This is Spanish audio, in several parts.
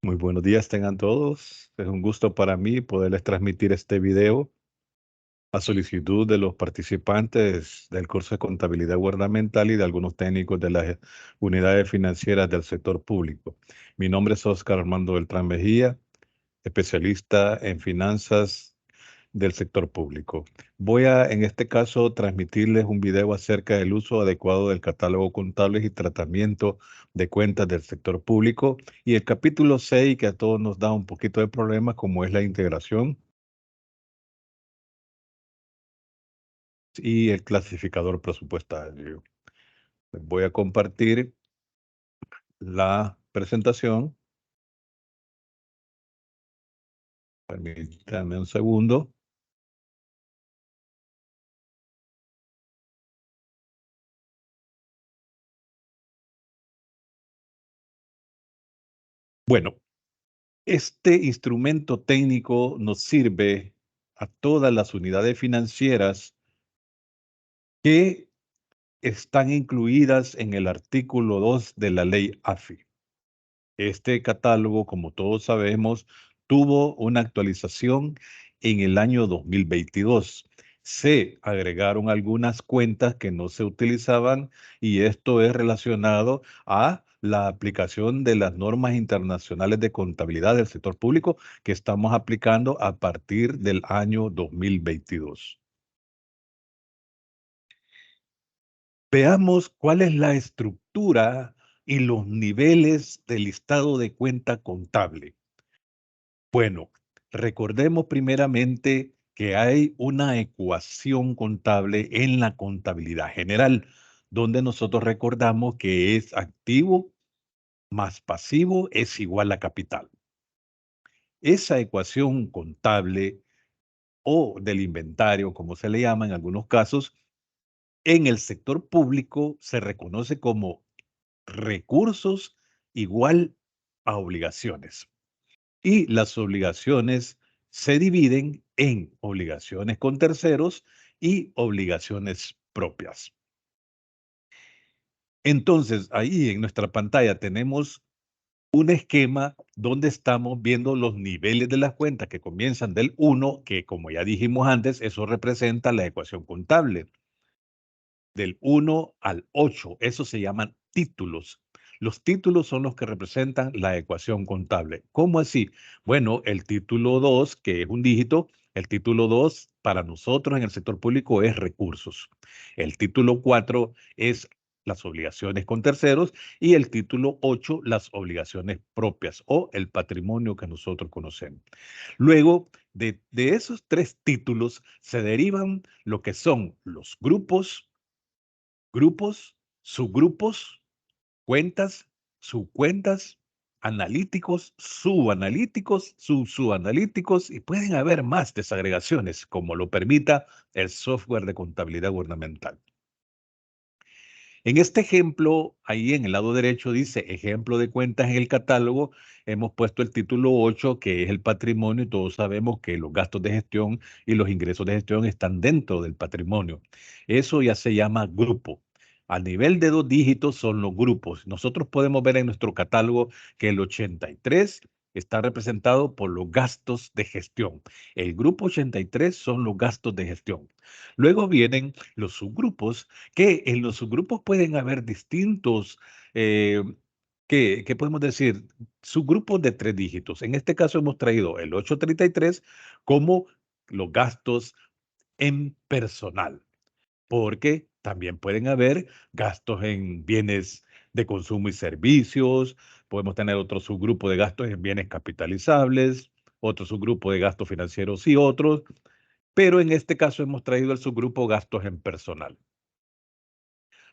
Muy buenos días tengan todos. Es un gusto para mí poderles transmitir este video a solicitud de los participantes del curso de contabilidad gubernamental y de algunos técnicos de las unidades financieras del sector público. Mi nombre es Óscar Armando Beltrán Mejía, especialista en finanzas del sector público. Voy a, en este caso, transmitirles un video acerca del uso adecuado del catálogo contable y tratamiento de cuentas del sector público y el capítulo 6, que a todos nos da un poquito de problemas, como es la integración y el clasificador presupuestario. Voy a compartir la presentación. Permítanme un segundo. Bueno, este instrumento técnico nos sirve a todas las unidades financieras que están incluidas en el artículo 2 de la ley AFI. Este catálogo, como todos sabemos, tuvo una actualización en el año 2022. Se agregaron algunas cuentas que no se utilizaban y esto es relacionado a la aplicación de las normas internacionales de contabilidad del sector público que estamos aplicando a partir del año 2022. Veamos cuál es la estructura y los niveles del listado de cuenta contable. Bueno, recordemos primeramente que hay una ecuación contable en la contabilidad general, donde nosotros recordamos que es activo más pasivo es igual a capital. Esa ecuación contable o del inventario, como se le llama en algunos casos, en el sector público se reconoce como recursos igual a obligaciones. Y las obligaciones se dividen en obligaciones con terceros y obligaciones propias. Entonces, ahí en nuestra pantalla tenemos un esquema donde estamos viendo los niveles de las cuentas que comienzan del 1, que como ya dijimos antes, eso representa la ecuación contable. Del 1 al 8, eso se llaman títulos. Los títulos son los que representan la ecuación contable. ¿Cómo así? Bueno, el título 2, que es un dígito, el título 2 para nosotros en el sector público es recursos. El título 4 es las obligaciones con terceros y el título 8 las obligaciones propias o el patrimonio que nosotros conocemos. Luego de esos tres títulos se derivan lo que son los grupos, subgrupos, cuentas, subcuentas, analíticos, subanalíticos, subsubanalíticos y pueden haber más desagregaciones como lo permita el software de contabilidad gubernamental. En este ejemplo, ahí en el lado derecho dice ejemplo de cuentas en el catálogo. Hemos puesto el título 8, que es el patrimonio, y todos sabemos que los gastos de gestión y los ingresos de gestión están dentro del patrimonio. Eso ya se llama grupo. A nivel de 2 dígitos son los grupos. Nosotros podemos ver en nuestro catálogo que el 83 está representado por los gastos de gestión. El grupo 83 son los gastos de gestión. Luego vienen los subgrupos, que en los subgrupos pueden haber distintos, ¿qué podemos decir? Subgrupos de 3 dígitos. En este caso hemos traído el 833 como los gastos en personal, porque también pueden haber gastos en bienes de consumo y servicios, podemos tener otro subgrupo de gastos en bienes capitalizables, otro subgrupo de gastos financieros y otros, pero en este caso hemos traído el subgrupo gastos en personal.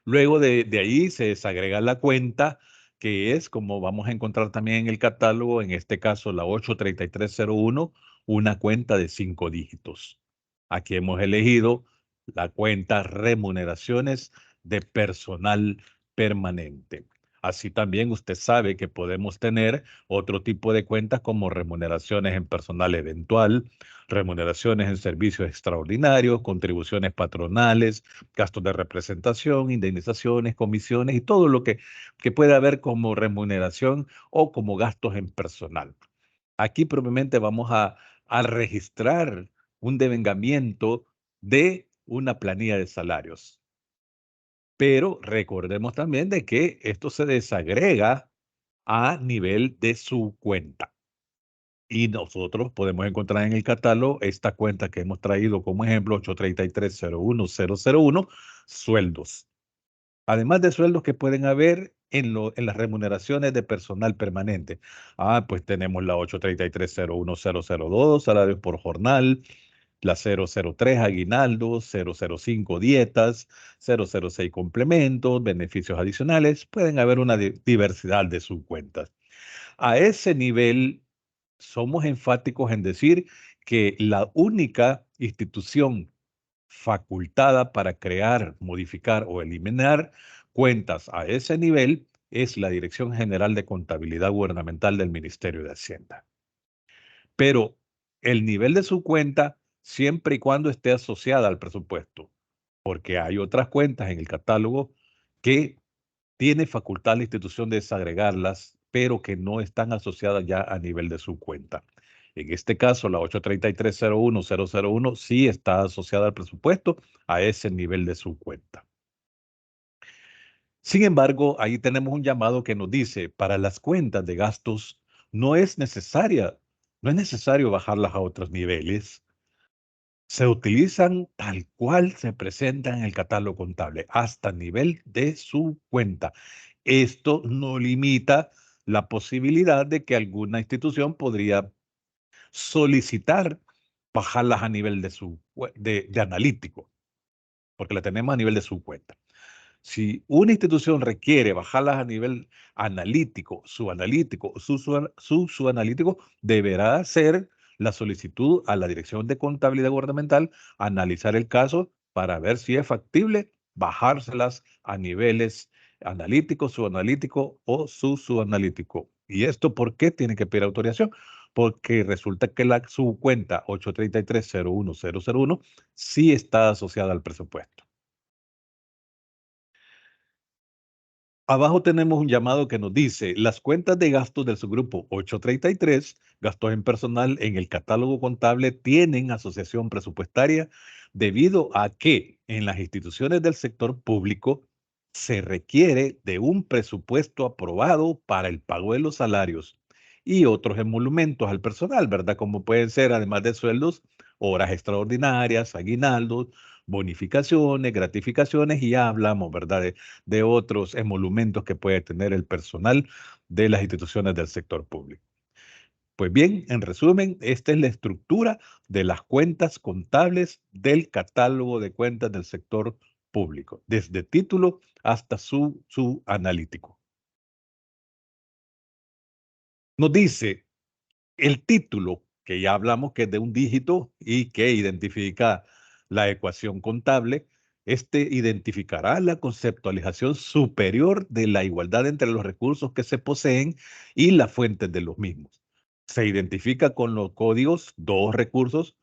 Luego de ahí se desagrega la cuenta, que es como vamos a encontrar también en el catálogo, en este caso la 83301, una cuenta de 5 dígitos. Aquí hemos elegido la cuenta remuneraciones de personal permanente. Así también usted sabe que podemos tener otro tipo de cuentas como remuneraciones en personal eventual, remuneraciones en servicios extraordinarios, contribuciones patronales, gastos de representación, indemnizaciones, comisiones y todo lo que pueda haber como remuneración o como gastos en personal. Aquí probablemente vamos a registrar un devengamiento de una planilla de salarios. Pero recordemos también de que esto se desagrega a nivel de su cuenta. Y nosotros podemos encontrar en el catálogo esta cuenta que hemos traído como ejemplo, 833-01001, sueldos. Además de sueldos que pueden haber en las remuneraciones de personal permanente. Pues tenemos la 833-01002, salarios por jornal, la 003 aguinaldos, 005 dietas, 006 complementos, beneficios adicionales. Pueden haber una diversidad de subcuentas. A ese nivel, somos enfáticos en decir que la única institución facultada para crear, modificar o eliminar cuentas a ese nivel es la Dirección General de Contabilidad Gubernamental del Ministerio de Hacienda. Pero el nivel de su cuenta, siempre y cuando esté asociada al presupuesto, porque hay otras cuentas en el catálogo que tiene facultad la institución de desagregarlas, pero que no están asociadas ya a nivel de su cuenta. En este caso, la 833-01001 sí está asociada al presupuesto a ese nivel de su cuenta. Sin embargo, ahí tenemos un llamado que nos dice, para las cuentas de gastos no es necesario bajarlas a otros niveles. Se utilizan tal cual se presentan en el catálogo contable, hasta nivel de su cuenta. Esto no limita la posibilidad de que alguna institución podría solicitar bajarlas a nivel de analítico, porque la tenemos a nivel de su cuenta. Si una institución requiere bajarlas a nivel analítico, subanalítico, subsubanalítico, deberá hacer la solicitud a la Dirección de Contabilidad Gubernamental, analizar el caso para ver si es factible bajárselas a niveles analítico, subanalítico o subanalítico. ¿Y esto por qué tiene que pedir autorización? Porque resulta que su cuenta 833-01001 sí está asociada al presupuesto. Abajo tenemos un llamado que nos dice, las cuentas de gastos del subgrupo 833, gastos en personal en el catálogo contable, tienen asociación presupuestaria debido a que en las instituciones del sector público se requiere de un presupuesto aprobado para el pago de los salarios y otros emolumentos al personal, ¿verdad? Como pueden ser, además de sueldos, horas extraordinarias, aguinaldos, bonificaciones, gratificaciones y ya hablamos, ¿verdad? De otros emolumentos que puede tener el personal de las instituciones del sector público. Pues bien, en resumen, esta es la estructura de las cuentas contables del catálogo de cuentas del sector público, desde título hasta su analítico. Nos dice el título, que ya hablamos que es de un dígito y que identifica la ecuación contable. Este identificará la conceptualización superior de la igualdad entre los recursos que se poseen y las fuentes de los mismos. Se identifica con los códigos 2 recursos,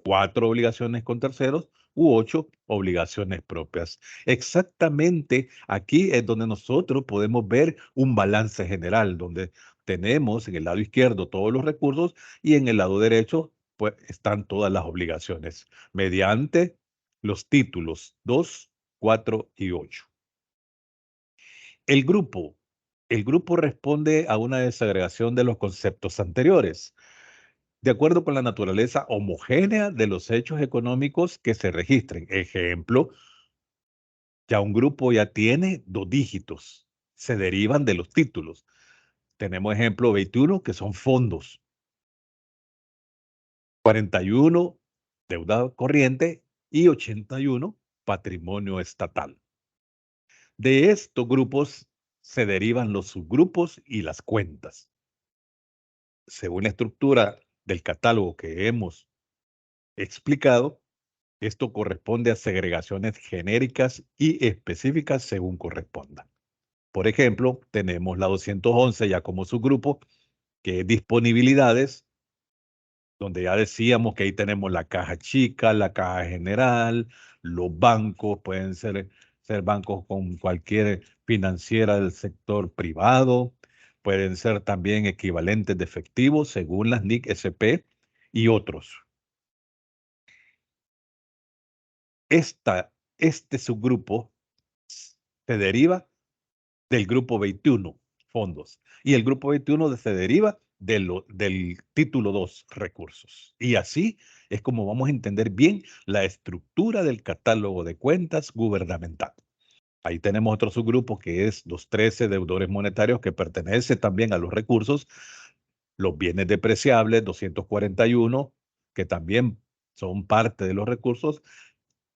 4 obligaciones con terceros u 8 obligaciones propias. Exactamente aquí es donde nosotros podemos ver un balance general, donde tenemos en el lado izquierdo todos los recursos y en el lado derecho pues, están todas las obligaciones mediante los títulos 2, 4 y 8. El grupo. El grupo responde a una desagregación de los conceptos anteriores, de acuerdo con la naturaleza homogénea de los hechos económicos que se registren. Ejemplo, ya un grupo ya tiene 2 dígitos, se derivan de los títulos. Tenemos ejemplo 21, que son fondos. 41, deuda corriente, y 81, patrimonio estatal. De estos grupos se derivan los subgrupos y las cuentas. Según la estructura del catálogo que hemos explicado, esto corresponde a segregaciones genéricas y específicas según corresponda. Por ejemplo, tenemos la 211 ya como subgrupo, que es disponibilidades, donde ya decíamos que ahí tenemos la caja chica, la caja general, los bancos, pueden ser bancos con cualquier financiera del sector privado, pueden ser también equivalentes de efectivo según las NIC SP y otros. Este subgrupo se deriva del grupo 21, fondos, y el grupo 21 se deriva del título 2, recursos. Y así es como vamos a entender bien la estructura del catálogo de cuentas gubernamental. Ahí tenemos otro subgrupo que es los 13 deudores monetarios, que pertenece también a los recursos, los bienes depreciables, 241, que también son parte de los recursos,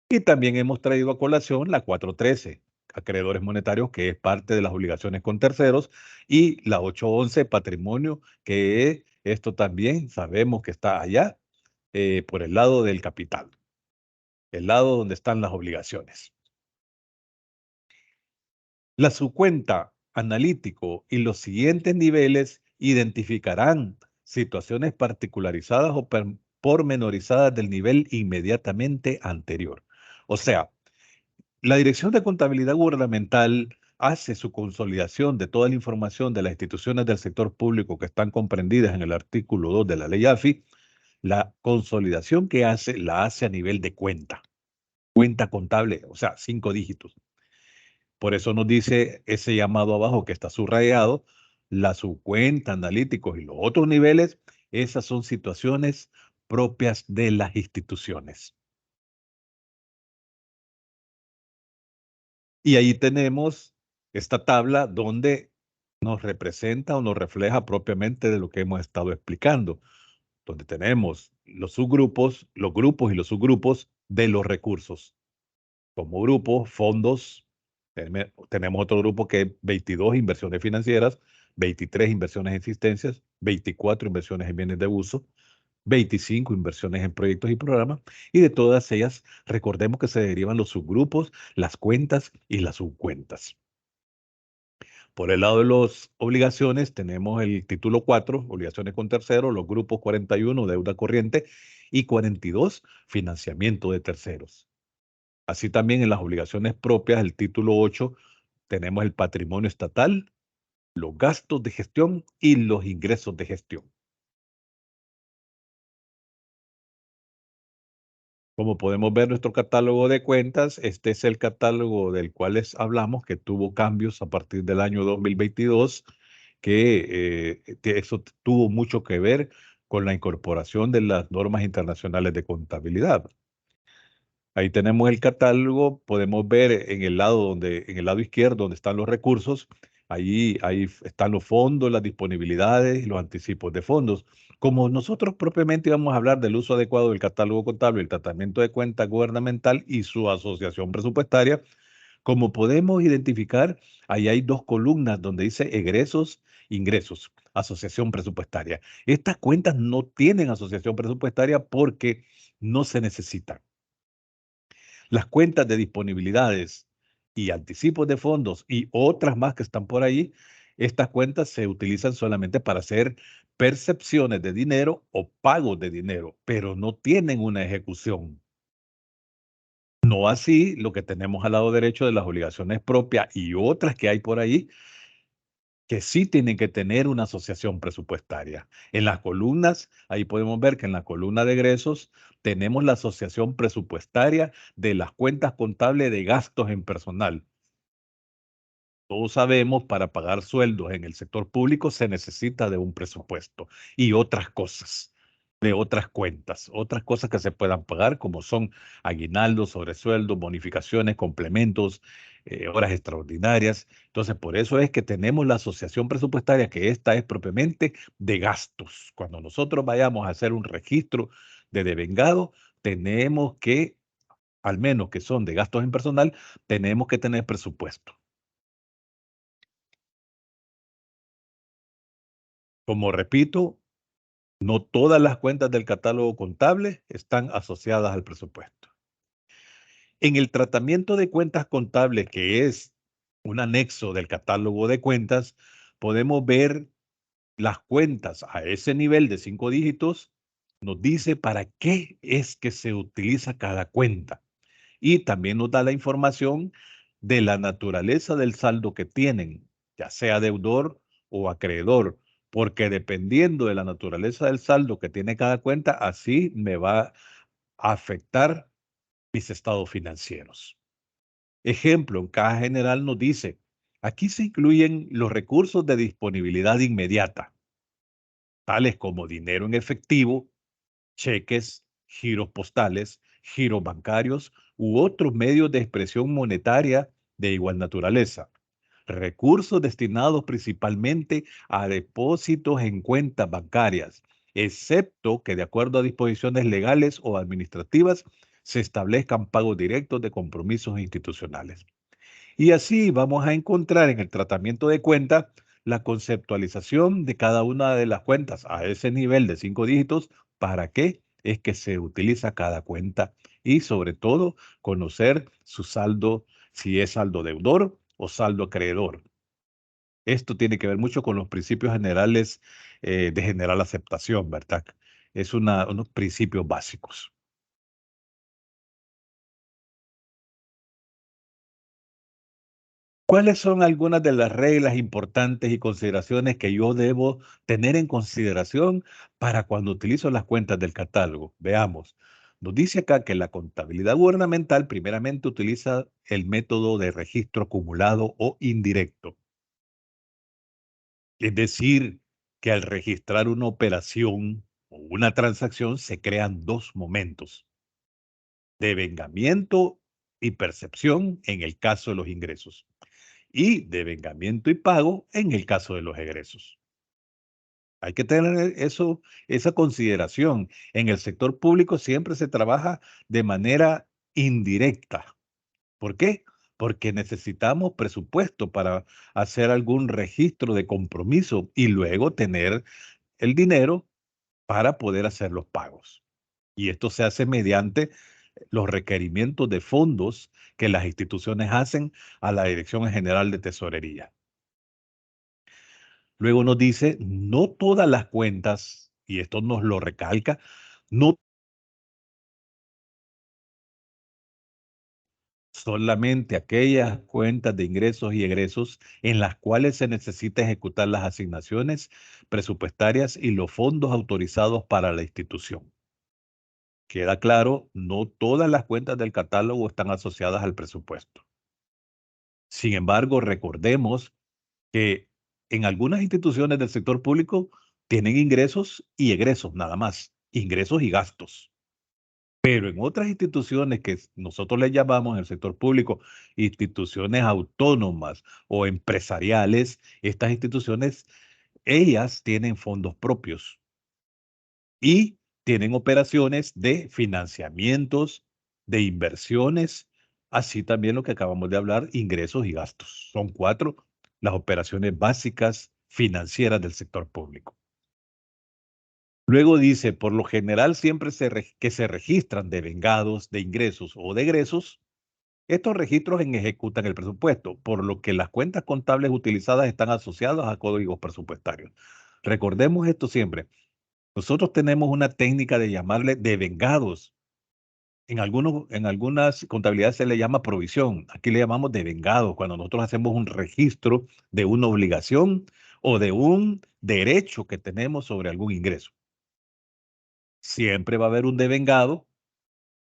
y también hemos traído a colación la 413, acreedores monetarios, que es parte de las obligaciones con terceros, y la 811, patrimonio, que esto también sabemos que está allá por el lado del capital, el lado donde están las obligaciones. La subcuenta analítico y los siguientes niveles identificarán situaciones particularizadas o pormenorizadas del nivel inmediatamente anterior. O sea, la Dirección de Contabilidad Gubernamental hace su consolidación de toda la información de las instituciones del sector público que están comprendidas en el artículo 2 de la ley AFI. La consolidación que hace, la hace a nivel de cuenta contable, o sea, 5 dígitos. Por eso nos dice ese llamado abajo que está subrayado, la subcuenta, analíticos y los otros niveles, esas son situaciones propias de las instituciones. Y ahí tenemos esta tabla donde nos representa o nos refleja propiamente de lo que hemos estado explicando, donde tenemos los subgrupos, los grupos y los subgrupos de los recursos. Como grupo, fondos, tenemos otro grupo que es 22 inversiones financieras, 23 inversiones en existencias, 24 inversiones en bienes de uso, 25 inversiones en proyectos y programas, y de todas ellas recordemos que se derivan los subgrupos, las cuentas y las subcuentas. Por el lado de las obligaciones tenemos el título 4, obligaciones con terceros, los grupos 41, deuda corriente, y 42, financiamiento de terceros. Así también en las obligaciones propias, el título 8, tenemos el patrimonio estatal, los gastos de gestión y los ingresos de gestión. Como podemos ver nuestro catálogo de cuentas, este es el catálogo del cual les hablamos, que tuvo cambios a partir del año 2022, que eso tuvo mucho que ver con la incorporación de las normas internacionales de contabilidad. Ahí tenemos el catálogo, podemos ver en el lado izquierdo, donde están los recursos, ahí están los fondos, las disponibilidades y los anticipos de fondos. Como nosotros propiamente íbamos a hablar del uso adecuado del catálogo contable, el tratamiento de cuenta gubernamental y su asociación presupuestaria, como podemos identificar, ahí hay dos columnas donde dice egresos, ingresos, asociación presupuestaria. Estas cuentas no tienen asociación presupuestaria porque no se necesitan. Las cuentas de disponibilidades y anticipos de fondos y otras más que están por ahí, estas cuentas se utilizan solamente para hacer percepciones de dinero o pagos de dinero, pero no tienen una ejecución. No así lo que tenemos al lado derecho de las obligaciones propias y otras que hay por ahí, que sí tienen que tener una asociación presupuestaria. En las columnas, ahí podemos ver que en la columna de egresos tenemos la asociación presupuestaria de las cuentas contables de gastos en personal. Todos sabemos, para pagar sueldos en el sector público se necesita de un presupuesto y otras cosas, de otras cuentas, otras cosas que se puedan pagar, como son aguinaldos, sobresueldos, bonificaciones, complementos, horas extraordinarias. Entonces, por eso es que tenemos la asociación presupuestaria, que esta es propiamente de gastos. Cuando nosotros vayamos a hacer un registro de devengado, tenemos que, al menos que son de gastos en personal, tenemos que tener presupuesto. Como repito, no todas las cuentas del catálogo contable están asociadas al presupuesto. En el tratamiento de cuentas contables, que es un anexo del catálogo de cuentas, podemos ver las cuentas a ese nivel de 5 dígitos, nos dice para qué es que se utiliza cada cuenta. Y también nos da la información de la naturaleza del saldo que tienen, ya sea deudor o acreedor, porque dependiendo de la naturaleza del saldo que tiene cada cuenta, así me va a afectar mis estados financieros. Ejemplo, en Caja General nos dice, aquí se incluyen los recursos de disponibilidad inmediata, tales como dinero en efectivo, cheques, giros postales, giros bancarios u otros medios de expresión monetaria de igual naturaleza. Recursos destinados principalmente a depósitos en cuentas bancarias, excepto que de acuerdo a disposiciones legales o administrativas se establezcan pagos directos de compromisos institucionales. Y así vamos a encontrar en el tratamiento de cuenta la conceptualización de cada una de las cuentas a ese nivel de 5 dígitos, para qué es que se utiliza cada cuenta y sobre todo conocer su saldo, si es saldo deudor o saldo acreedor. Esto tiene que ver mucho con los principios generales de general aceptación, ¿verdad? Es unos principios básicos. ¿Cuáles son algunas de las reglas importantes y consideraciones que yo debo tener en consideración para cuando utilizo las cuentas del catálogo? Veamos. Nos dice acá que la contabilidad gubernamental primeramente utiliza el método de registro acumulado o indirecto. Es decir, que al registrar una operación o una transacción se crean dos momentos: devengamiento y percepción en el caso de los ingresos, y devengamiento y pago en el caso de los egresos. Hay que tener eso, esa consideración. En el sector público siempre se trabaja de manera indirecta. ¿Por qué? Porque necesitamos presupuesto para hacer algún registro de compromiso y luego tener el dinero para poder hacer los pagos. Y esto se hace mediante los requerimientos de fondos que las instituciones hacen a la Dirección General de Tesorería. Luego nos dice, no todas las cuentas, y esto nos lo recalca, no solamente aquellas cuentas de ingresos y egresos en las cuales se necesita ejecutar las asignaciones presupuestarias y los fondos autorizados para la institución. Queda claro, no todas las cuentas del catálogo están asociadas al presupuesto. Sin embargo, recordemos que en algunas instituciones del sector público tienen ingresos y egresos nada más, ingresos y gastos. Pero en otras instituciones que nosotros le llamamos en el sector público instituciones autónomas o empresariales, estas instituciones, ellas tienen fondos propios y tienen operaciones de financiamientos, de inversiones, así también lo que acabamos de hablar, ingresos y gastos. Son cuatro las operaciones básicas financieras del sector público. Luego dice, por lo general siempre que se registran devengados de ingresos o de egresos, estos registros ejecutan el presupuesto, por lo que las cuentas contables utilizadas están asociadas a códigos presupuestarios. Recordemos esto siempre. Nosotros tenemos una técnica de llamarle devengados. En algunas contabilidades se le llama provisión. Aquí le llamamos devengados cuando nosotros hacemos un registro de una obligación o de un derecho que tenemos sobre algún ingreso. Siempre va a haber un devengado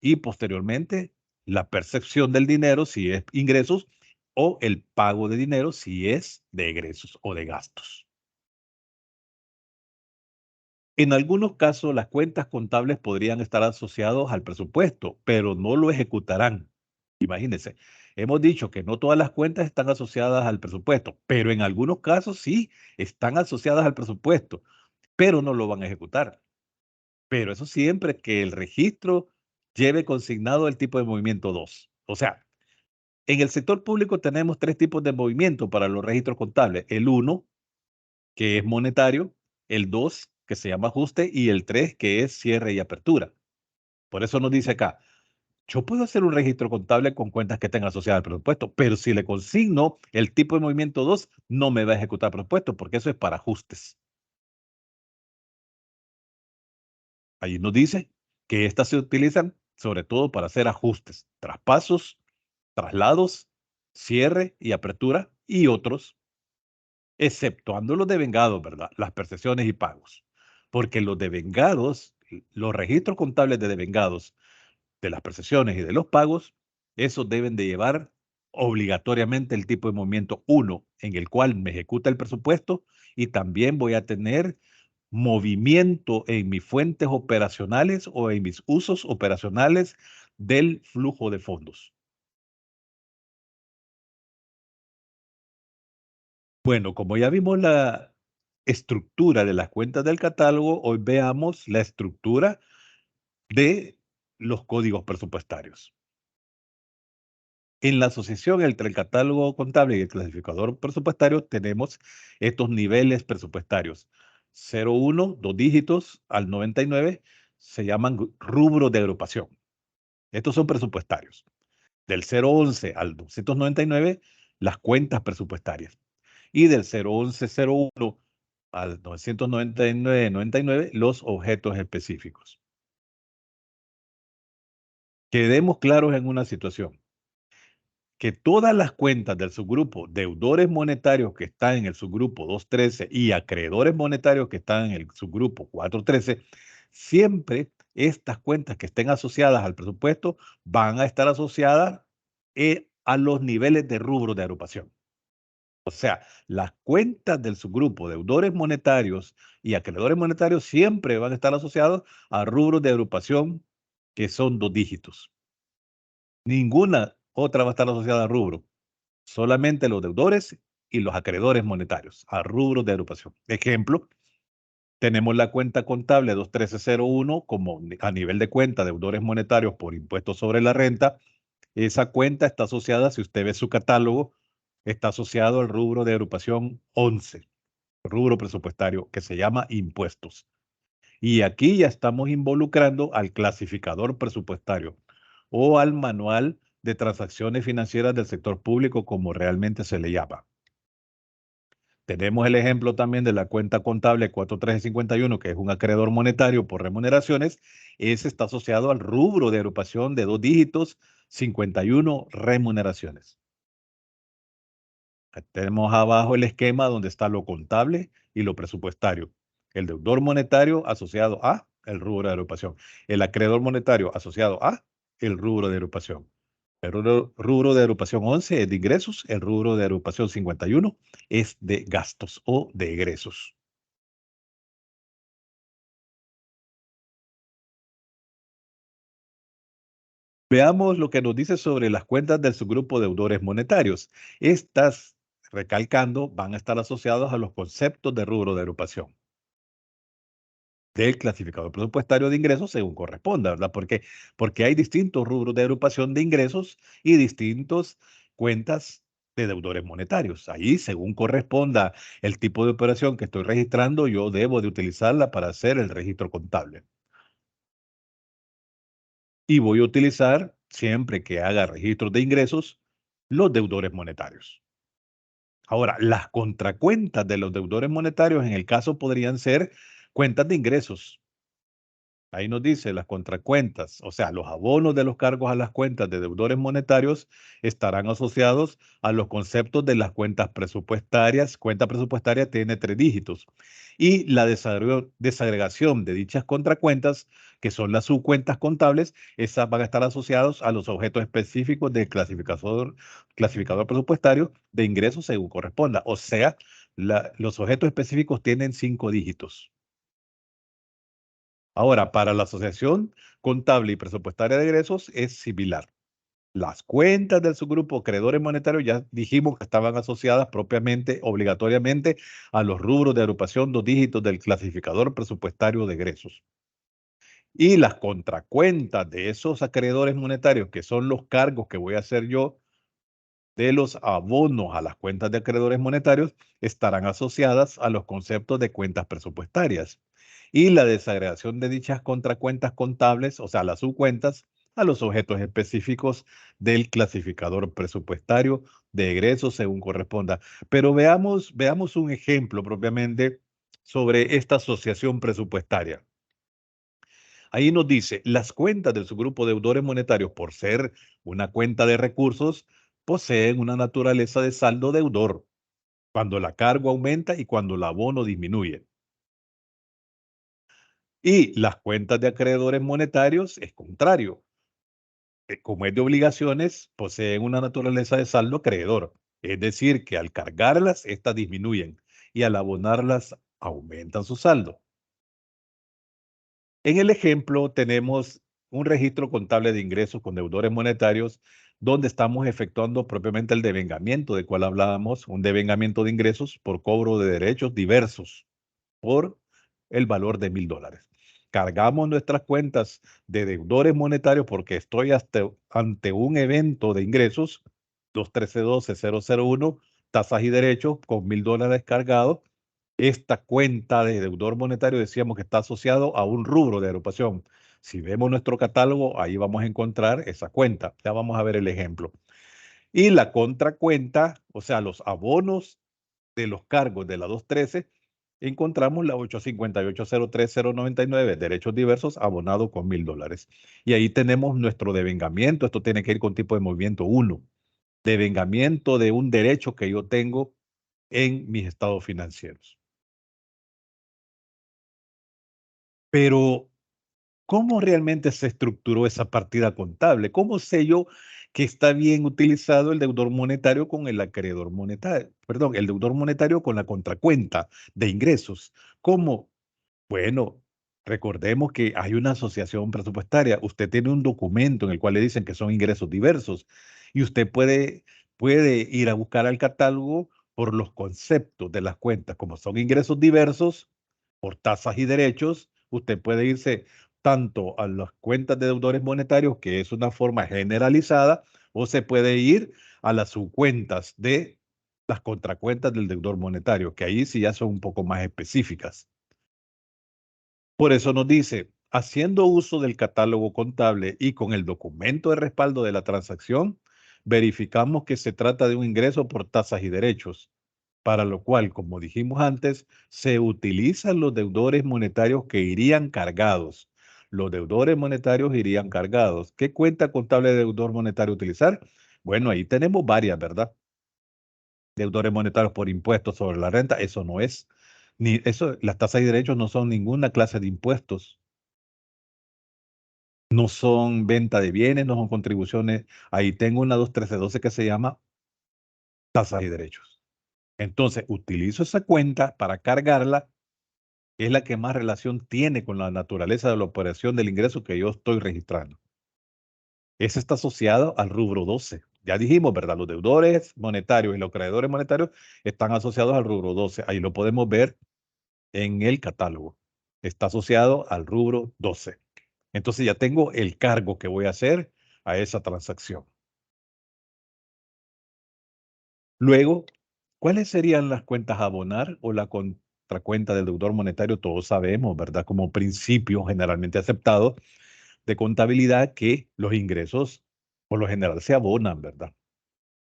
y posteriormente la percepción del dinero si es ingresos o el pago de dinero si es de egresos o de gastos. En algunos casos, las cuentas contables podrían estar asociados al presupuesto, pero no lo ejecutarán. Imagínense, hemos dicho que no todas las cuentas están asociadas al presupuesto, pero en algunos casos sí están asociadas al presupuesto, pero no lo van a ejecutar. Pero eso siempre que el registro lleve consignado el tipo de movimiento 2. O sea, en el sector público tenemos tres tipos de movimiento para los registros contables. El uno, que es monetario; el 2, que se llama ajuste; y el 3, que es cierre y apertura. Por eso nos dice acá, Yo puedo hacer un registro contable con cuentas que estén asociadas al presupuesto, pero si le consigno el tipo de movimiento 2, no me va a ejecutar presupuesto porque eso es para ajustes. Allí nos dice que estas se utilizan sobre todo para hacer ajustes, traspasos, traslados, cierre y apertura y otros, exceptuando los devengados, ¿verdad? Las percepciones y pagos. Porque los devengados, los registros contables de devengados de las percepciones y de los pagos, esos deben de llevar obligatoriamente el tipo de movimiento uno, en el cual me ejecuta el presupuesto y también voy a tener movimiento en mis fuentes operacionales o en mis usos operacionales del flujo de fondos. Bueno, como ya vimos la estructura de las cuentas del catálogo, hoy veamos la estructura de los códigos presupuestarios. En la asociación entre el catálogo contable y el clasificador presupuestario tenemos estos niveles presupuestarios. 01, dos dígitos al 99 se llaman rubro de agrupación. Estos son presupuestarios. Del 011 al 299, las cuentas presupuestarias. Y del 01101 al 999, los objetos específicos. Quedemos claros en una situación. Que todas las cuentas del subgrupo deudores monetarios que están en el subgrupo 213 y acreedores monetarios que están en el subgrupo 413, siempre estas cuentas que estén asociadas al presupuesto van a estar asociadas a los niveles de rubro de agrupación. O sea, las cuentas del subgrupo deudores monetarios y acreedores monetarios siempre van a estar asociados a rubros de agrupación que son dos dígitos. Ninguna otra va a estar asociada a rubro. Solamente los deudores y los acreedores monetarios, a rubros de agrupación. Ejemplo, tenemos la cuenta contable 21301 como a nivel de cuenta deudores monetarios por impuestos sobre la renta. Esa cuenta está asociada, si usted ve su catálogo, está asociado al rubro de agrupación 11, rubro presupuestario que se llama impuestos. Y aquí ya estamos involucrando al clasificador presupuestario o al manual de transacciones financieras del sector público, como realmente se le llama. Tenemos el ejemplo también de la cuenta contable 4351, que es un acreedor monetario por remuneraciones. Ese está asociado al rubro de agrupación de dos dígitos, 51 remuneraciones. Tenemos abajo el esquema donde está lo contable y lo presupuestario. El deudor monetario asociado a el rubro de agrupación. El acreedor monetario asociado a el rubro de agrupación. El rubro de agrupación 11 es de ingresos, el rubro de agrupación 51 es de gastos o de egresos. Veamos lo que nos dice sobre las cuentas del subgrupo deudores monetarios. Estas, recalcando, van a estar asociadas a los conceptos de rubro de agrupación del clasificador presupuestario de ingresos según corresponda, ¿verdad? Porque hay distintos rubros de agrupación de ingresos y distintas cuentas de deudores monetarios. Ahí, según corresponda el tipo de operación que estoy registrando, yo debo de utilizarla para hacer el registro contable. Y voy a utilizar, siempre que haga registros de ingresos, los deudores monetarios. Ahora, las contracuentas de los deudores monetarios en el caso podrían ser cuentas de ingresos. Ahí nos dice las contracuentas, o sea, los abonos de los cargos a las cuentas de deudores monetarios estarán asociados a los conceptos de las cuentas presupuestarias. Cuenta presupuestaria tiene 3 dígitos. Y la desagregación de dichas contracuentas, que son las subcuentas contables, esas van a estar asociados a los objetos específicos del clasificador presupuestario de ingresos según corresponda. O sea, los objetos específicos tienen 5 dígitos. Ahora, para la asociación contable y presupuestaria de egresos es similar. Las cuentas del subgrupo acreedores monetarios ya dijimos que estaban asociadas propiamente, obligatoriamente, a los rubros de agrupación dos dígitos del clasificador presupuestario de egresos. Y las contracuentas de esos acreedores monetarios, que son los cargos que voy a hacer yo de los abonos a las cuentas de acreedores monetarios, estarán asociadas a los conceptos de cuentas presupuestarias. Y la desagregación de dichas contracuentas contables, o sea, las subcuentas, a los objetos específicos del clasificador presupuestario de egresos según corresponda. Pero veamos un ejemplo propiamente sobre esta asociación presupuestaria. Ahí nos dice, las cuentas del subgrupo deudores monetarios, por ser una cuenta de recursos, poseen una naturaleza de saldo deudor, cuando la carga aumenta y cuando el abono disminuye. Y las cuentas de acreedores monetarios es contrario. Como es de obligaciones, poseen una naturaleza de saldo acreedor. Es decir, que al cargarlas, estas disminuyen y al abonarlas, aumentan su saldo. En el ejemplo tenemos un registro contable de ingresos con deudores monetarios donde estamos efectuando propiamente el devengamiento de cual hablábamos, un devengamiento de ingresos por cobro de derechos diversos por el valor de $1,000. Cargamos nuestras cuentas de deudores monetarios porque estoy ante un evento de ingresos 213-12-001, tasas y derechos con $1,000 cargados. Esta cuenta de deudor monetario decíamos que está asociado a un rubro de agrupación. Si vemos nuestro catálogo, ahí vamos a encontrar esa cuenta. Ya vamos a ver el ejemplo. Y la contracuenta, o sea, los abonos de los cargos de la 213, encontramos la 858-03-099, derechos diversos, abonado con $1,000. Y ahí tenemos nuestro devengamiento. Esto tiene que ir con tipo de movimiento 1. Devengamiento de un derecho que yo tengo en mis estados financieros. Pero ¿cómo realmente se estructuró esa partida contable? ¿Cómo sé yo que está bien utilizado el deudor monetario con el acreedor monetario? Perdón, el deudor monetario con la contracuenta de ingresos. ¿Cómo? Bueno, recordemos que hay una asociación presupuestaria. Usted tiene un documento en el cual le dicen que son ingresos diversos y usted puede ir a buscar al catálogo por los conceptos de las cuentas. Como son ingresos diversos, por tasas y derechos, usted puede irse tanto a las cuentas de deudores monetarios, que es una forma generalizada, o se puede ir a las subcuentas de las contracuentas del deudor monetario, que ahí sí ya son un poco más específicas. Por eso nos dice, haciendo uso del catálogo contable y con el documento de respaldo de la transacción, verificamos que se trata de un ingreso por tasas y derechos, para lo cual, como dijimos antes, se utilizan los deudores monetarios que irían cargados. Los deudores monetarios irían cargados. ¿Qué cuenta contable de deudor monetario utilizar? Bueno, ahí tenemos varias, ¿verdad? Deudores monetarios por impuestos sobre la renta, eso no es. Ni eso, las tasas y derechos no son ninguna clase de impuestos. No son venta de bienes, no son contribuciones. Ahí tengo una 21312 que se llama tasas y derechos. Entonces, utilizo esa cuenta para cargarla, que es la que más relación tiene con la naturaleza de la operación del ingreso que yo estoy registrando. Ese está asociado al rubro 12. Ya dijimos, ¿verdad? Los deudores monetarios y los acreedores monetarios están asociados al rubro 12. Ahí lo podemos ver en el catálogo. Está asociado al rubro 12. Entonces ya tengo el cargo que voy a hacer a esa transacción. Luego, ¿cuáles serían las cuentas a abonar o la contracuenta del deudor monetario? Todos sabemos, ¿verdad? Como principio generalmente aceptado de contabilidad que los ingresos por lo general se abonan, ¿verdad?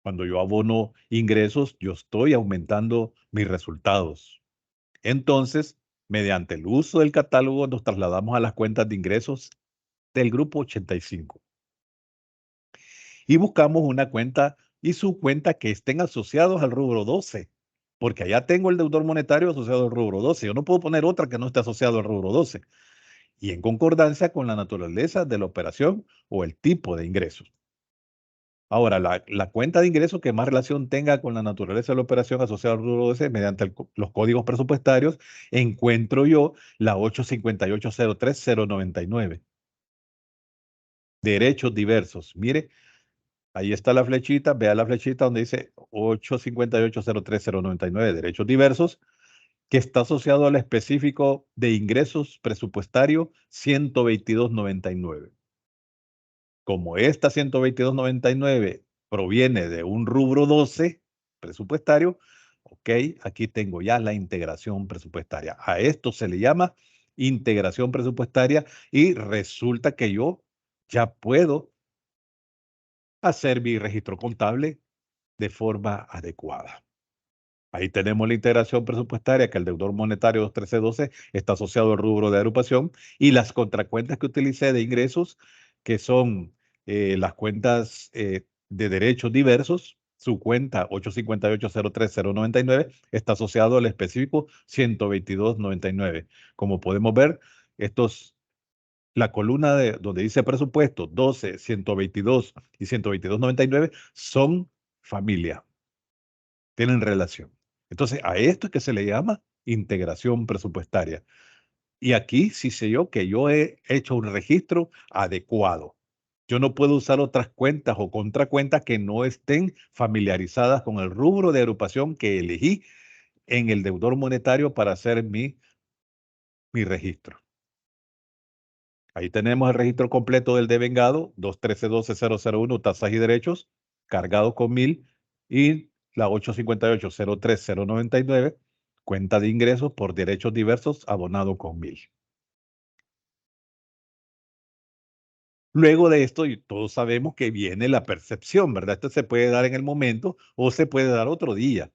Cuando yo abono ingresos, yo estoy aumentando mis resultados. Entonces, mediante el uso del catálogo, nos trasladamos a las cuentas de ingresos del grupo 85 y buscamos una cuenta y su cuenta que estén asociados al rubro 12, porque allá tengo el deudor monetario asociado al rubro 12. Yo no puedo poner otra que no esté asociado al rubro 12 y en concordancia con la naturaleza de la operación o el tipo de ingresos. Ahora, la cuenta de ingresos que más relación tenga con la naturaleza de la operación asociada al rubro 12 mediante los códigos presupuestarios, encuentro yo la 858-03-099. Derechos diversos. Mire, ahí está la flechita, vea la flechita donde dice 858-03-099, derechos diversos, que está asociado al específico de ingresos presupuestario 122.99. Como esta 122.99 proviene de un rubro 12 presupuestario, ok, aquí tengo ya la integración presupuestaria. A esto se le llama integración presupuestaria y resulta que yo ya puedo hacer mi registro contable de forma adecuada. Ahí tenemos la integración presupuestaria, que el deudor monetario 21312 está asociado al rubro de agrupación, y las contracuentas que utilicé de ingresos, que son las cuentas de derechos diversos. Su cuenta 858-03-099 está asociado al específico 122.99. Como podemos ver, la columna donde dice presupuesto 12, 122 y 122.99 son familia, tienen relación. Entonces, a esto es que se le llama integración presupuestaria. Y aquí sí sé yo que yo he hecho un registro adecuado. Yo no puedo usar otras cuentas o contracuentas que no estén familiarizadas con el rubro de agrupación que elegí en el deudor monetario para hacer mi registro. Ahí tenemos el registro completo del devengado, 213-12-001, tasas y derechos, cargado con 1000, y la 858-03-099, cuenta de ingresos por derechos diversos, abonado con 1000. Luego de esto, y todos sabemos que viene la percepción, ¿verdad? Esto se puede dar en el momento o se puede dar otro día.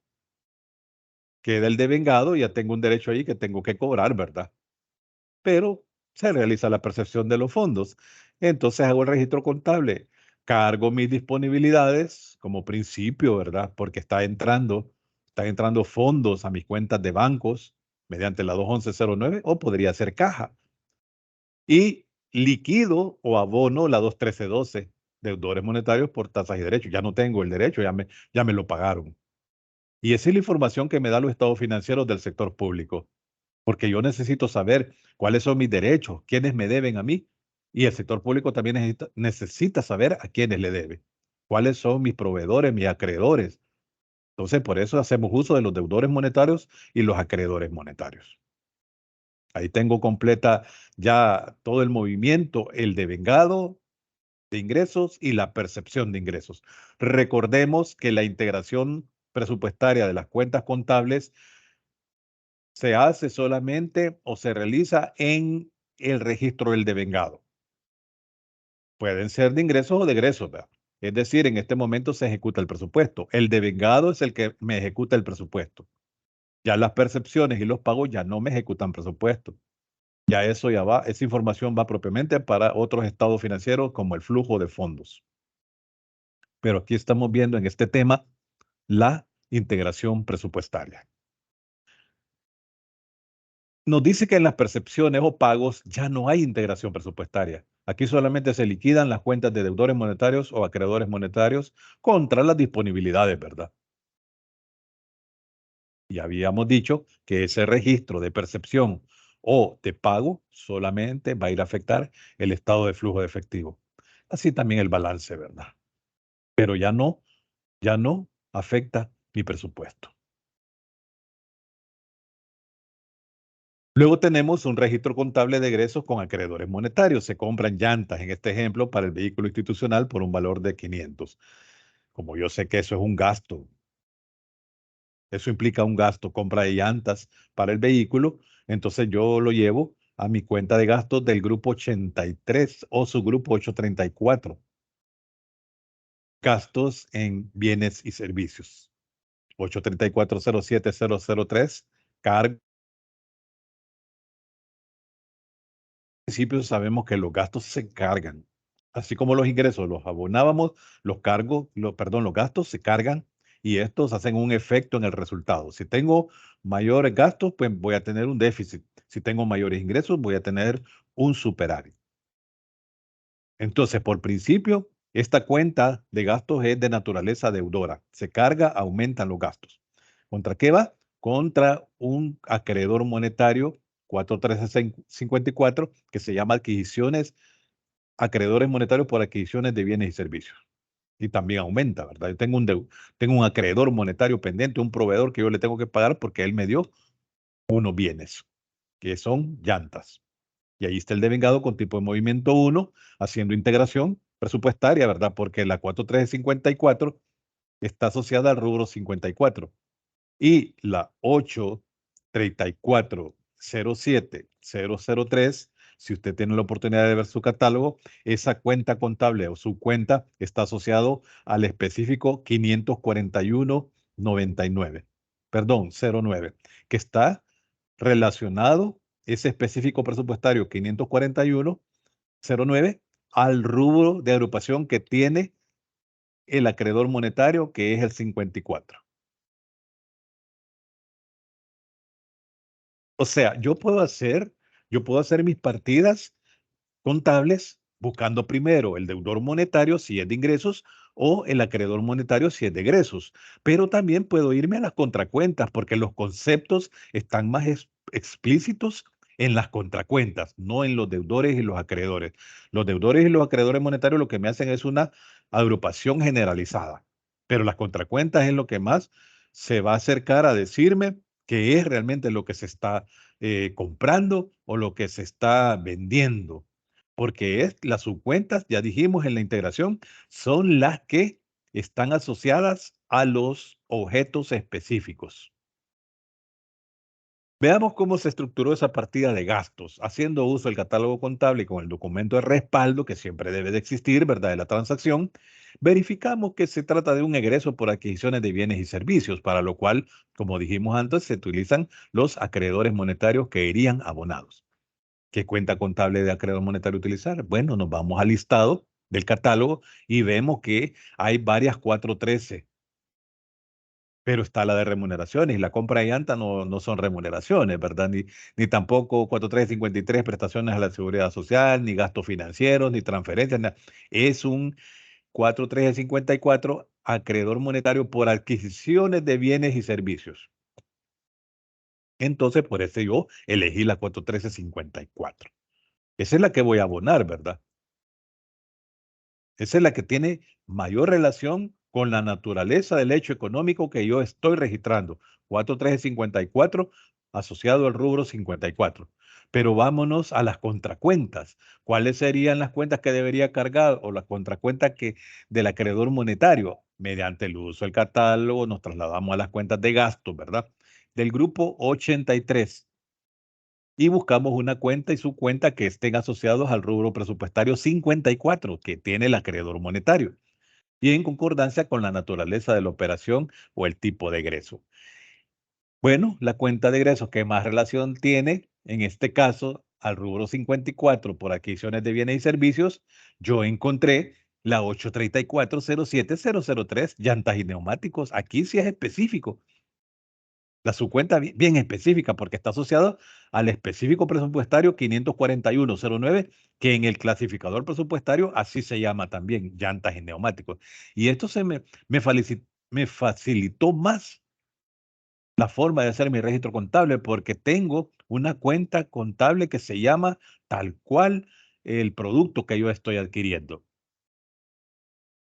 Queda el devengado, ya tengo un derecho ahí que tengo que cobrar, ¿verdad? Pero se realiza la percepción de los fondos. Entonces hago el registro contable, cargo mis disponibilidades como principio, ¿verdad? Porque están entrando fondos a mis cuentas de bancos mediante la 21109, o podría ser caja. Y liquido o abono la 21312, deudores monetarios por tasas y derechos. Ya no tengo el derecho, ya me lo pagaron. Y esa es la información que me da los estados financieros del sector público, porque yo necesito saber cuáles son mis derechos, quiénes me deben a mí, y el sector público también necesita saber a quiénes le debe, cuáles son mis proveedores, mis acreedores. Entonces, por eso hacemos uso de los deudores monetarios y los acreedores monetarios. Ahí tengo completa ya todo el movimiento, el devengado de ingresos y la percepción de ingresos. Recordemos que la integración presupuestaria de las cuentas contables se hace solamente o se realiza en el registro del devengado. Pueden ser de ingresos o de egresos, ¿verdad? Es decir, en este momento se ejecuta el presupuesto. El devengado es el que me ejecuta el presupuesto. Ya las percepciones y los pagos ya no me ejecutan presupuesto. Ya eso ya va, esa información va propiamente para otros estados financieros como el flujo de fondos. Pero aquí estamos viendo en este tema la integración presupuestaria. Nos dice que en las percepciones o pagos ya no hay integración presupuestaria. Aquí solamente se liquidan las cuentas de deudores monetarios o acreedores monetarios contra las disponibilidades, ¿verdad? Y habíamos dicho que ese registro de percepción o de pago solamente va a ir a afectar el estado de flujo de efectivo. Así también el balance, ¿verdad? Pero ya no afecta mi presupuesto. Luego tenemos un registro contable de egresos con acreedores monetarios. Se compran llantas, en este ejemplo, para el vehículo institucional por un valor de 500. Como yo sé que eso es un gasto, eso implica un gasto, compra de llantas para el vehículo, entonces yo lo llevo a mi cuenta de gastos del grupo 83 o subgrupo 834. Gastos en bienes y servicios. 834-07003, cargo. Principio sabemos que los gastos se cargan, así como los ingresos los abonábamos, los gastos se cargan, y estos hacen un efecto en el resultado. Si tengo mayores gastos, pues voy a tener un déficit. Si tengo mayores ingresos, voy a tener un superávit. Entonces, por principio, esta cuenta de gastos es de naturaleza deudora. Se carga, aumentan los gastos. ¿Contra qué va? Contra un acreedor monetario 41354, que se llama adquisiciones, acreedores monetarios por adquisiciones de bienes y servicios. Y también aumenta, ¿verdad? Yo tengo un acreedor monetario pendiente, un proveedor que yo le tengo que pagar porque él me dio unos bienes, que son llantas. Y ahí está el devengado con tipo de movimiento 1, haciendo integración presupuestaria, ¿verdad? Porque la 4354 está asociada al rubro 54. Y la 834-07003 si usted tiene la oportunidad de ver su catálogo, esa cuenta contable o su cuenta está asociado al específico 541.99, perdón, 09, que está relacionado ese específico presupuestario 541.09 al rubro de agrupación que tiene el acreedor monetario, que es el 54. O sea, yo puedo hacer mis partidas contables buscando primero el deudor monetario si es de ingresos o el acreedor monetario si es de egresos. Pero también puedo irme a las contracuentas porque los conceptos están más explícitos en las contracuentas, no en los deudores y los acreedores. Los deudores y los acreedores monetarios lo que me hacen es una agrupación generalizada, pero las contracuentas es lo que más se va a acercar a decirme que es realmente lo que se está comprando o lo que se está vendiendo, porque las subcuentas, ya dijimos en la integración, son las que están asociadas a los objetos específicos. Veamos cómo se estructuró esa partida de gastos, haciendo uso del catálogo contable y con el documento de respaldo que siempre debe de existir, ¿verdad?, de la transacción. Verificamos que se trata de un egreso por adquisiciones de bienes y servicios, para lo cual, como dijimos antes, se utilizan los acreedores monetarios que irían abonados. ¿Qué cuenta contable de acreedor monetario utilizar? Bueno, nos vamos al listado del catálogo y vemos que hay varias 413, pero está la de remuneraciones y la compra de llanta no son remuneraciones, ¿verdad? Ni tampoco 4353 prestaciones a la seguridad social, ni gastos financieros, ni transferencias, nada. Es un 4354 acreedor monetario por adquisiciones de bienes y servicios. Entonces, por eso yo elegí la 41354. Esa es la que voy a abonar, ¿verdad? Esa es la que tiene mayor relación con la naturaleza del hecho económico que yo estoy registrando. 41354 asociado al rubro 54. Pero vámonos a las contracuentas. ¿Cuáles serían las cuentas que debería cargar o las contracuentas del acreedor monetario? Mediante el uso del catálogo nos trasladamos a las cuentas de gastos, ¿verdad? Del grupo 83 y buscamos una cuenta y su cuenta que estén asociados al rubro presupuestario 54 que tiene el acreedor monetario y en concordancia con la naturaleza de la operación o el tipo de egreso. Bueno, la cuenta de egresos que más relación tiene, en este caso, al rubro 54 por adquisiciones de bienes y servicios, yo encontré la 834-07003, llantas y neumáticos. Aquí sí es específico. La subcuenta bien específica porque está asociado al específico presupuestario 54109, que en el clasificador presupuestario así se llama también, llantas y neumáticos. Y esto me facilitó más la forma de hacer mi registro contable porque tengo una cuenta contable que se llama tal cual el producto que yo estoy adquiriendo.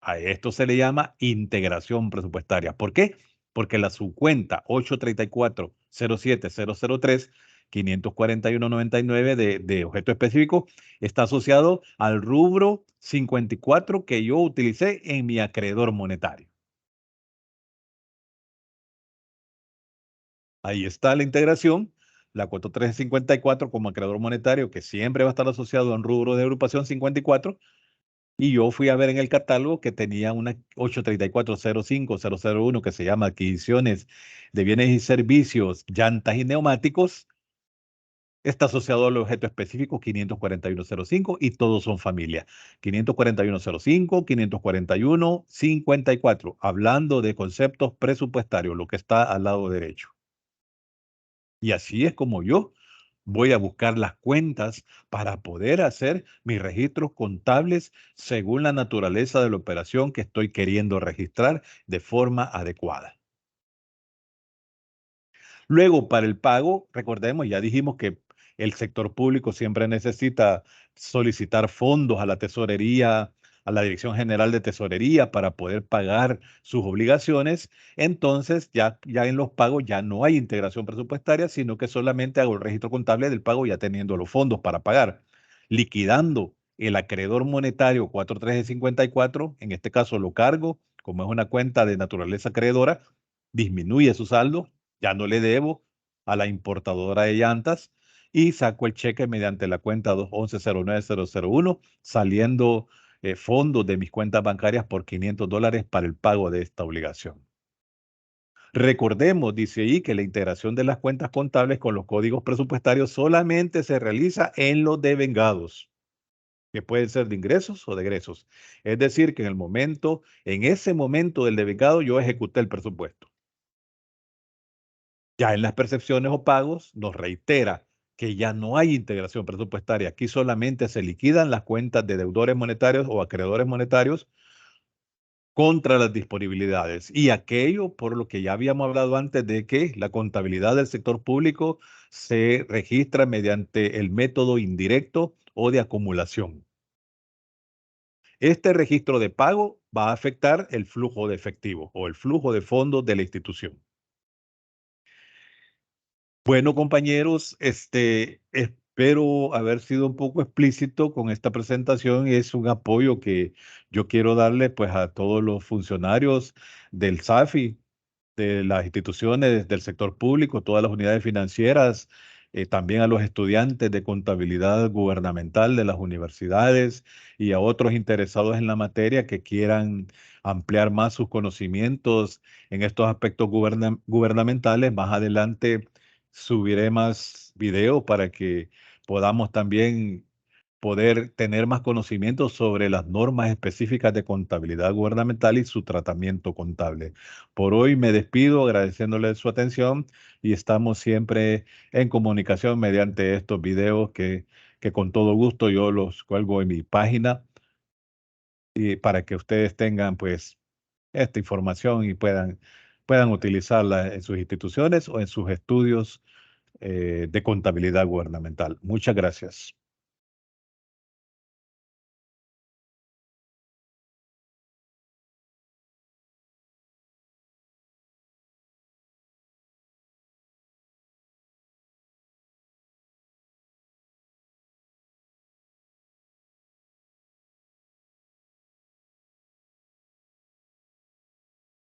A esto se le llama integración presupuestaria. ¿Por qué? Porque la subcuenta 834-07003, 541.99 de objeto específico está asociado al rubro 54 que yo utilicé en mi acreedor monetario. Ahí está la integración, la 4354 como acreedor monetario que siempre va a estar asociado a un rubro de agrupación 54. Y yo fui a ver en el catálogo que tenía una 834-05001 que se llama adquisiciones de bienes y servicios, llantas y neumáticos. Está asociado al objeto específico 54105 y todos son familia. 54105, 54154, hablando de conceptos presupuestarios, lo que está al lado derecho. Y así es como yo voy a buscar las cuentas para poder hacer mis registros contables según la naturaleza de la operación que estoy queriendo registrar de forma adecuada. Luego, para el pago, recordemos, ya dijimos que el sector público siempre necesita solicitar fondos a la tesorería, a la Dirección General de Tesorería para poder pagar sus obligaciones. Entonces, ya en los pagos ya no hay integración presupuestaria, sino que solamente hago el registro contable del pago ya teniendo los fondos para pagar, liquidando el acreedor monetario 41354, en este caso lo cargo, como es una cuenta de naturaleza acreedora, disminuye su saldo, ya no le debo a la importadora de llantas y saco el cheque mediante la cuenta 211-09001, saliendo fondos de mis cuentas bancarias por $500 para el pago de esta obligación. Recordemos, dice ahí, que la integración de las cuentas contables con los códigos presupuestarios solamente se realiza en los devengados, que pueden ser de ingresos o de egresos. Es decir, que en ese momento del devengado, yo ejecuté el presupuesto. Ya en las percepciones o pagos nos reitera que ya no hay integración presupuestaria. Aquí solamente se liquidan las cuentas de deudores monetarios o acreedores monetarios contra las disponibilidades. Y aquello por lo que ya habíamos hablado antes de que la contabilidad del sector público se registra mediante el método indirecto o de acumulación. Este registro de pago va a afectar el flujo de efectivo o el flujo de fondos de la institución. Bueno, compañeros, espero haber sido un poco explícito con esta presentación. Es un apoyo que yo quiero darle pues a todos los funcionarios del SAFI, de las instituciones del sector público, todas las unidades financieras, también a los estudiantes de contabilidad gubernamental de las universidades y a otros interesados en la materia que quieran ampliar más sus conocimientos en estos aspectos gubernamentales. Más adelante subiré más videos para que podamos también poder tener más conocimientos sobre las normas específicas de contabilidad gubernamental y su tratamiento contable. Por hoy me despido agradeciéndole su atención y estamos siempre en comunicación mediante estos videos que con todo gusto yo los cuelgo en mi página y para que ustedes tengan pues esta información y puedan utilizarla en sus instituciones o en sus estudios de contabilidad gubernamental. Muchas gracias.